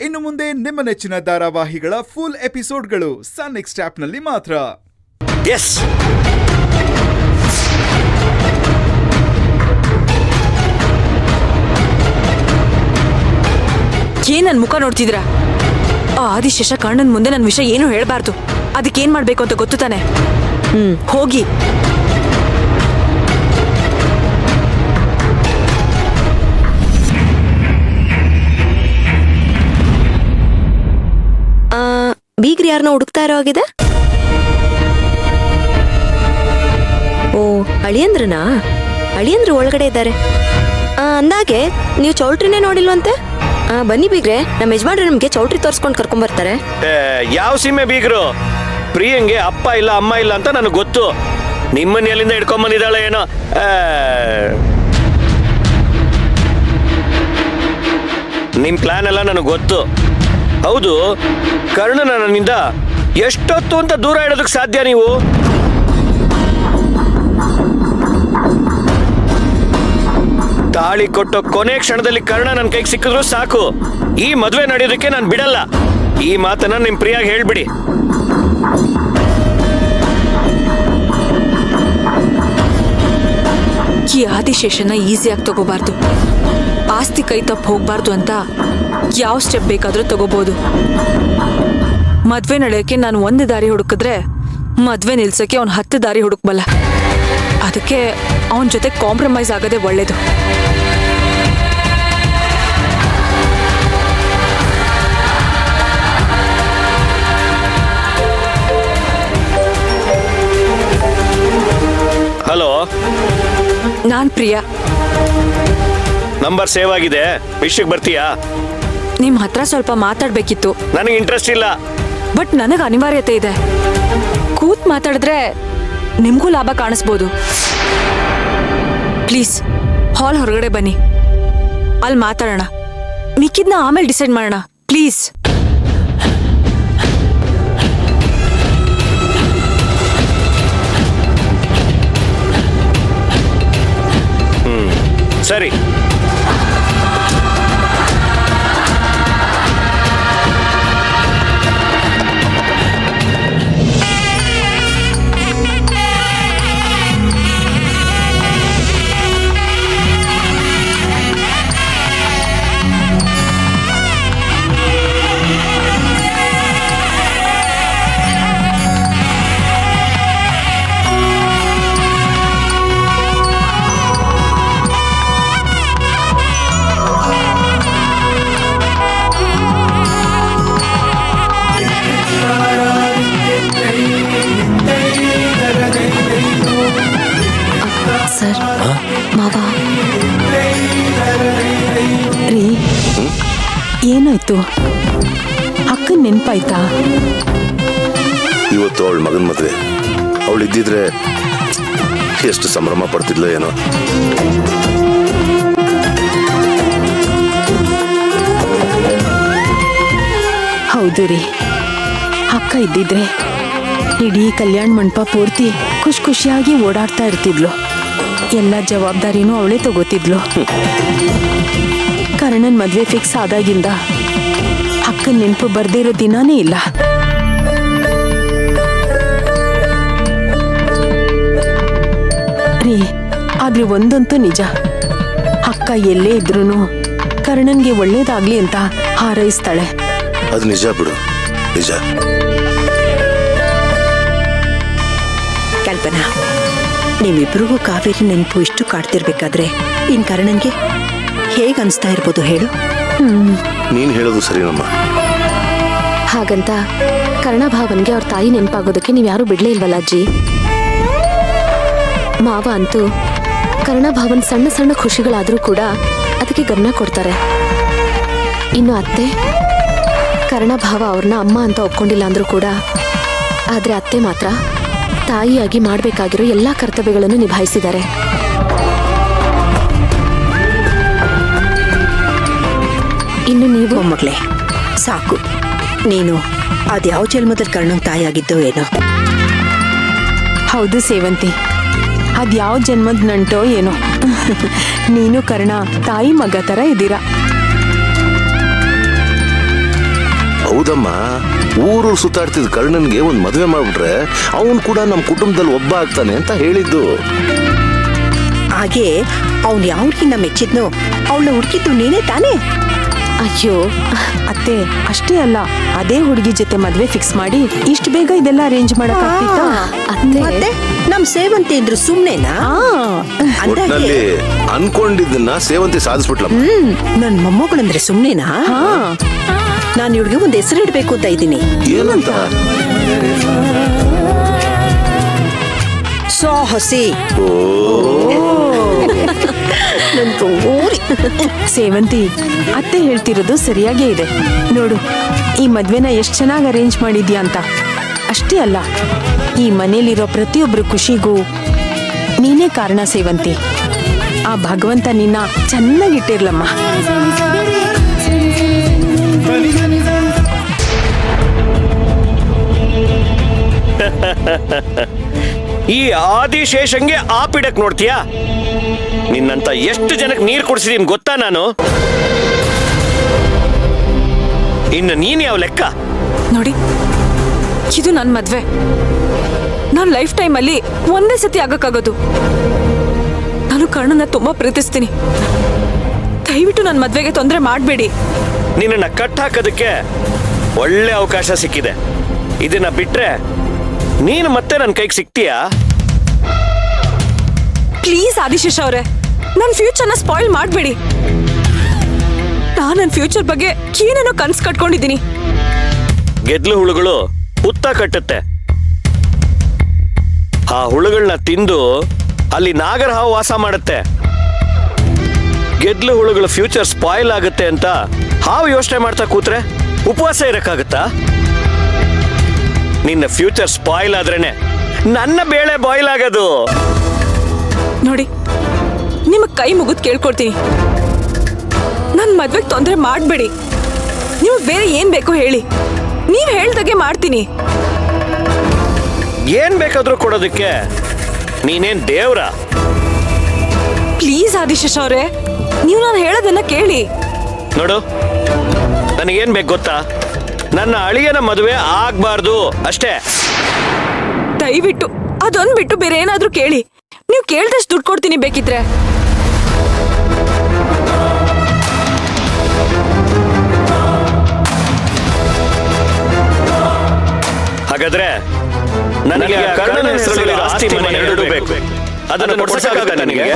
ಇನ್ನು ಮುಂದೆ ನಿಮ್ಮ ನೆಚ್ಚಿನ ಧಾರಾವಾಹಿಗಳ ಫುಲ್ ಎಪಿಸೋಡ್ಗಳು ಸನ್ ನೆಕ್ಸ್ಟ್ ಆಪ್ನಲ್ಲಿ ಮಾತ್ರ. ಎಸ್, ಏನ್ ನನ್ ಮುಖ ನೋಡ್ತಿದ್ರಾ? ಆ ಆದಿಶೇಷ ಕಣ್ಣನ್ ಮುಂದೆ ನನ್ನ ವಿಷಯ ಏನು ಹೇಳ್ಬಾರ್ದು. ಅದಕ್ಕೇನ್ ಮಾಡ್ಬೇಕು ಅಂತ ಗೊತ್ತು ತಾನೆ? ಹೋಗಿ. ಬೀಗ್ರಿ ಯಾರನ್ನ ಹುಡುಕ್ತಾ ಇರೋ ಆಗಿದೆ? ಓ, ಅಳಿಯಂದ್ರನಾ? ಅಳಿಯಂದ್ರು ಒಳಗಡೆ ಇದ್ದಾರೆ. ಅಂದಾಗೆ ನೀವು ಚೌಲ್ಟ್ರಿನೇ ನೋಡಿಲ್ವಂತೆ. ಬನ್ನಿ ಬೀಗ್ರೆ, ನಮ್ಮ ಯಜಮಾನ್ರು ನಮ್ಗೆ ಚೌಲ್ಟ್ರಿ ತೋರಿಸ್ಕೊಂಡು ಕರ್ಕೊಂಡ್ ಬರ್ತಾರೆ. ಯಾವ ಸೀಮೆ ಬೀಗ್ರು? ಪ್ರಿಯಂಗೆ ಅಪ್ಪ ಇಲ್ಲ ಅಮ್ಮ ಇಲ್ಲ ಅಂತ ನನಗೆ ಗೊತ್ತು. ನಿಮ್ಮನ್ನ ಎಲ್ಲಿಂದ ಹಿಡ್ಕೊಂಡ್ ಬಂದಿದ್ದಾಳೆ ಏನೋ. ನಿಮ್ ಪ್ಲಾನ್ ಎಲ್ಲ ನನಗೆ ಗೊತ್ತು. ಹೌದು, ಕರ್ಣನ ನನ್ನಿಂದ ಎಷ್ಟೊತ್ತು ಅಂತ ದೂರ ಇಡೋದಕ್ಕೆ ಸಾಧ್ಯ ನೀವು? ತಾಳಿ ಕೊಟ್ಟೋ ಕೊನೆ ಕ್ಷಣದಲ್ಲಿ ಕರ್ಣ ನನ್ನ ಕೈಗೆ ಸಿಕ್ಕಿದ್ರು ಸಾಕು, ಈ ಮದುವೆ ನಡೆಯೋದಕ್ಕೆ ನಾನು ಬಿಡಲ್ಲ. ಈ ಮಾತನ್ನ ನಿಮ್ ಪ್ರಿಯಾಗಿ ಹೇಳ್ಬಿಡಿ. ಈ ಆದಿಶೇಷನ ಈಸಿಯಾಗಿ ತಗೋಬಾರ್ದು. ಆಸ್ತಿ ಕೈ ತಪ್ಪು ಹೋಗ್ಬಾರ್ದು ಅಂತ ಯಾವ ಸ್ಟೆಪ್ ಬೇಕಾದ್ರೂ ತಗೋಬಹುದು. ಮದ್ವೆ ನಡೆಯೋಕೆ ನಾನು ಒಂದು ದಾರಿ ಹುಡುಕಿದ್ರೆ ಮದ್ವೆ ನಿಲ್ಸಕ್ಕೆ ಅವ್ನು 10 ದಾರಿ ಹುಡುಕ್ಬಲ್ಲ. ಅದಕ್ಕೆ ಅವನ ಜೊತೆ ಕಾಂಪ್ರಮೈಸ್ ಆಗೋದೇ ಒಳ್ಳೇದು. ಹಲೋ, ನಾನ್ ಪ್ರಿಯಾ. ನಂಬರ್ ಸೇವ್ ಆಗಿದೆ, ವಿಷಯಕ್ಕೆ ಬರ್ತೀಯಾ? ನಿಮ್ ಹತ್ರ ಸ್ವಲ್ಪ ಮಾತಾಡ್ಬೇಕಿತ್ತು. ನನಗೆ ಇಂಟ್ರೆಸ್ಟ್ ಇಲ್ಲ. ಬಟ್ ನನಗೆ ಅನಿವಾರ್ಯತೆ ಇದೆ. ಕೂತ್ ಮಾತಾಡಿದ್ರೆ ನಿಮ್ಗೂ ಲಾಭ ಕಾಣಿಸ್ಬೋದು. ಪ್ಲೀಸ್ ಹಾಲ್ ಹೊರಗಡೆ ಬನ್ನಿ, ಅಲ್ಲಿ ಮಾತಾಡೋಣ. ಮಿಕ್ಕಿದ್ನ ಆಮೇಲೆ ಡಿಸೈಡ್ ಮಾಡೋಣ ಪ್ಲೀಸ್. ಸರಿ. ಸರ್, ಮಾವ ರೀ, ಏನಾಯ್ತು? ಅಕ್ಕನ ನೆನ್ಪಾಯ್ತಾ? ಇವತ್ತು ಅವಳ ಮಗನ ಮದುವೆ. ಅವಳು ಇದ್ದಿದ್ರೆ ಎಷ್ಟು ಸಂಭ್ರಮ ಪಡ್ತಿದ್ಲು ಏನೋ. ಹೌದು ರೀ, ಅಕ್ಕ ಇದ್ದಿದ್ರೆ ಇಡೀ ಕಲ್ಯಾಣ ಮಂಟಪ ಪೂರ್ತಿ ಖುಷಿ ಖುಷಿಯಾಗಿ ಓಡಾಡ್ತಾ ಇರ್ತಿದ್ಲು. ಎಲ್ಲ ಜವಾಬ್ದಾರಿನೂ ಅವಳೇ ತಗೋತಿದ್ಲು. ಕರ್ಣನ್ ಮದ್ವೆ ಫಿಕ್ಸ್ ಆದಾಗಿಂದ ಅಕ್ಕನ ನೆನಪು ಬರ್ದೇ ಇರೋ ದಿನಾನೇ ಇಲ್ಲ. ರೀ, ಆದ್ರೆ ಒಂದಂತೂ ನಿಜ, ಅಕ್ಕ ಎಲ್ಲೇ ಇದ್ರೂನು ಕರ್ಣನ್ಗೆ ಒಳ್ಳೇದಾಗ್ಲಿ ಅಂತ ಹಾರೈಸ್ತಾಳೆ. ಅದು ನಿಜ ಬಿಡು, ನಿಜ. ಕಲ್ಪನಾ, ನಿಮ್ಮಿಬ್ರಿಗೂ ಕಾವೇರಿ ನೆನಪು ಇಷ್ಟು ಕಾಡ್ತಿರ್ಬೇಕಾದ್ರೆ ಇನ್ ಕರ್ಣನ್ಗೆ ಹೇಗ್ ಅನ್ಸ್ತಾ ಇರ್ಬೋದು ಹೇಳು? ನೀನ್ ಹೇಳೋದು ಸರಿನಮ್ಮ. ಹಾಗಂತ ಕರ್ಣಭಾವನ್ಗೆ ಅವ್ರ ತಾಯಿ ನೆನಪಾಗೋದಕ್ಕೆ ನೀವ್ಯಾರೂ ಬಿಡ್ಲೇ ಇಲ್ವಲ್ಲ ಅಜ್ಜಿ? ಮಾವ ಅಂತೂ ಕರ್ಣಭಾವನ್ ಸಣ್ಣ ಸಣ್ಣ ಖುಷಿಗಳಾದ್ರೂ ಕೂಡ ಅದಕ್ಕೆ ಗಮನ ಕೊಡ್ತಾರೆ. ಇನ್ನು ಅತ್ತೆ, ಕರ್ಣಭಾವ ಅವ್ರನ್ನ ಅಮ್ಮ ಅಂತ ಒಪ್ಕೊಂಡಿಲ್ಲ ಅಂದ್ರೂ ಕೂಡ, ಆದ್ರೆ ಅತ್ತೆ ಮಾತ್ರ ತಾಯಿಯಾಗಿ ಮಾಡಬೇಕಾಗಿರೋ ಎಲ್ಲಾ ಕರ್ತವ್ಯಗಳನ್ನು ನಿಭಾಯಿಸಿದ್ದಾರೆ. ಇನ್ನು ನೀವು ಮೊಮ್ಮಗಳೇ, ಸಾಕು. ನೀನು ಅದ್ಯಾವ ಜನ್ಮದಲ್ಲಿ ಕರ್ಣನ್ ತಾಯಿಯಾಗಿದ್ದೋ ಏನೋ. ಹೌದು ಸೇವಂತಿ, ಅದ್ಯಾವ ಜನ್ಮದ ನಂಟೋ ಏನೋ. ನೀನು ಕರ್ಣ ತಾಯಿ ಮಗ ತರ ಇದ್ದೀರಾ. ಹೌದಮ್ಮ, ಊರು ಸುತ್ತಾಡ್ತಿದ್ ಕರ್ಣನ್ಗೆ ಒಂದ್ ಮದುವೆ ಮಾಡ್ಬಿಟ್ರೆ ಅವನ್ ಕೂಡ ನಮ್ ಕುಟುಂಬದಲ್ಲಿ ಒಬ್ಬ ಆಗ್ತಾನೆ ಅಂತ ಹೇಳಿದ್ದು. ಹಾಗೆ ಅವ್ನು ಯಾವ ಹುಡುಗಿನ ಮೆಚ್ಚಿದ್ನೋ ಅವಳನ್ನ ಹುಡುಕಿದ್ದು ನೀನೇ ತಾನೇ? ಅಯ್ಯೋ ಅತ್ತೆ, ಅಷ್ಟೇ ಅಲ್ಲ, ಅದೇ ಹುಡುಗಿ ಜೊತೆ ಮದ್ವೆ ಫಿಕ್ಸ್ ಮಾಡಿ ಇಷ್ಟು ಬೇಗ ಇದೆಲ್ಲ ಅರೇಂಜ್ ಮಾಡಕ್ಕಾಗ್ತಿತ್ತಾ? ಮತ್ತೆ ನಮ್ ಸೇವಂತಿ ಇದ್ರು ಸುಮ್ನೆನಾ? ಒಟ್ನಲ್ಲಿ ಅನ್ಕೊಂಡಿದ್ದನ್ನ ಸೇವಂತಿ ಸಾಧಿಸ್ಬಿಟ್ಲಮ್ಮ. ನನ್ ಮೊಮ್ಮಗಳಂದ್ರೆ ಸುಮ್ನೆನಾ? ನಾನು ಇವಳಿಗೆ ಒಂದ್ ಹೆಸರು ಇಡ್ಬೇಕು ಅಂತ ಇದ್ದೀನಿ. ಏನಂತ? ಸಾಹಸಿ. ಸೇವಂತಿ, ಅತ್ತೆ ಹೇಳ್ತಿರೋದು ಸರಿಯಾಗೇ ಇದೆ ನೋಡು. ಈ ಮದ್ವೆನ ಎಷ್ಟ್ ಚೆನ್ನಾಗಿ ಅರೇಂಜ್ ಮಾಡಿದ್ಯಾ ಅಂತ. ಅಷ್ಟೇ ಅಲ್ಲ, ಈ ಮನೇಲಿರೋ ಪ್ರತಿಯೊಬ್ರು ಖುಷಿಗೂ ನೀನೇ ಕಾರಣ ಸೇವಂತಿ. ಆ ಭಗವಂತ ನಿನ್ನ ಚೆನ್ನಾಗಿಟ್ಟಿರ್ಲಮ್ಮ. ಈ ಆದಿಶೇಷಂಗೆ ಆಪಿಡಕ್ ನೋಡ್ತೀಯಾ? ನಿನ್ನಂತ ಎಷ್ಟು ಜನಕ್ಕೆ ನೀರು ಕುಡಿಸಿದೀನಿ ಗೊತ್ತಾ ನಾನು? ಇನ್ನು ನೀನ್ ಯಾವ ಲೆಕ್ಕ? ನೋಡಿ, ಇದು ನನ್ನ ಮದ್ವೆ. ನಾನು ಲೈಫ್ ಟೈಮಲ್ಲಿ ಒಂದೇ ಸತಿ ಆಗಕ್ಕಾಗೋದು. ನಾನು ಕರ್ಣನ ತುಂಬಾ ಪ್ರೀತಿಸ್ತೀನಿ. ದಯವಿಟ್ಟು ನನ್ನ ಮದ್ವೆಗೆ ತೊಂದರೆ ಮಾಡಬೇಡಿ. ನಿನ್ನನ್ನ ಕಟ್ ಹಾಕೋದಕ್ಕೆ ಒಳ್ಳೆ ಅವಕಾಶ ಸಿಕ್ಕಿದೆ. ಇದನ್ನ ಬಿಟ್ರೆ ನೀನು ಮತ್ತೆ ನನ್ನ ಕೈಗೆ ಸಿಗ್ತೀಯಾ? ಪ್ಲೀಸ್ ಆದಿಶೇಷ ಅವರೇ, ನನ್ನ ಫ್ಯೂಚರ್ನ ಸ್ಪಾಯಿಲ್ ಮಾಡಬೇಡಿ. ನಾನು ನನ್ನ ಫ್ಯೂಚರ್ ಬಗ್ಗೆ ಏನೇನೋ ಕನ್ಸು ಕಟ್ಕೊಂಡಿದ್ದೀನಿ. ಗೆದ್ಲು ಹುಳುಗಳು ಹುತ್ತ ಕಟ್ಟುತ್ತೆ. ಆ ಹುಳುಗಳನ್ನ ತಿಂದು ಅಲ್ಲಿ ನಾಗರ ಹಾವು ವಾಸ ಮಾಡುತ್ತೆ. ಗೆದ್ಲು ಹುಳುಗಳ ಫ್ಯೂಚರ್ ಸ್ಪಾಯಿಲ್ ಆಗುತ್ತೆ ಅಂತ ಹಾವು ಯೋಚನೆ ಮಾಡ್ತಾ ಕೂತ್ರೆ ಉಪವಾಸ ಇರಕ್ಕಾಗತ್ತಾ? ನಿನ್ನ ಫ್ಯೂಚರ್ ಸ್ಪಾಯಿಲ್ ಆದ್ರೇನೆ ನನ್ನ ಬೇಳೆ ಬಾಯ್ಲ್ ಆಗೋದು. ನೋಡಿ, ನಿಮ್ಮ ಕೈ ಮುಗಿದು ಕೇಳ್ಕೊಡ್ತೀನಿ, ನನ್ನ ಮದ್ವೆಗೆ ತೊಂದರೆ ಮಾಡಬೇಡಿ. ನಿಮಗೆ ಬೇರೆ ಏನ್ ಬೇಕೋ ಹೇಳಿ, ನೀವು ಹೇಳ್ದಾಗೆ ಮಾಡ್ತೀನಿ. ಏನ್ ಬೇಕಾದ್ರೂ ಕೊಡೋದಕ್ಕೆ ನೀನೇನ್ ದೇವ್ರ? ಪ್ಲೀಸ್ ಆದಿಶೇಷ ಅವರೇ, ನೀವು ನಾನು ಹೇಳೋದನ್ನ ಕೇಳಿ. ನೋಡು, ನನಗೇನ್ ಬೇಕು ಗೊತ್ತಾ? ನನ್ನ ಅಳಿಯನ ಮದುವೆ ಆಗ್ಬಾರ್ದು ಅಷ್ಟೇ. ದಯವಿಟ್ಟು ಅದೊಂದು ಬಿಟ್ಟು ಬೇರೆ ಏನಾದ್ರೂ ಕೇಳಿ. ನೀವು ಕೇಳ್ದಷ್ಟು ದುಡ್ಡು ಕೊಡ್ತೀನಿ ಬೇಕಿದ್ರೆ. ಹಾಗಾದ್ರೆ ನನಗೆ ಕರ್ಣನ ಹೆಸರಲ್ಲಿ ಆಸ್ತಿ ಮನೆ ಎರಡು ಬೇಕು. ಅದನ್ನು ಕೊಡ್ಸಕ್ಕಾಗತ್ತಾ ನನಗೆ?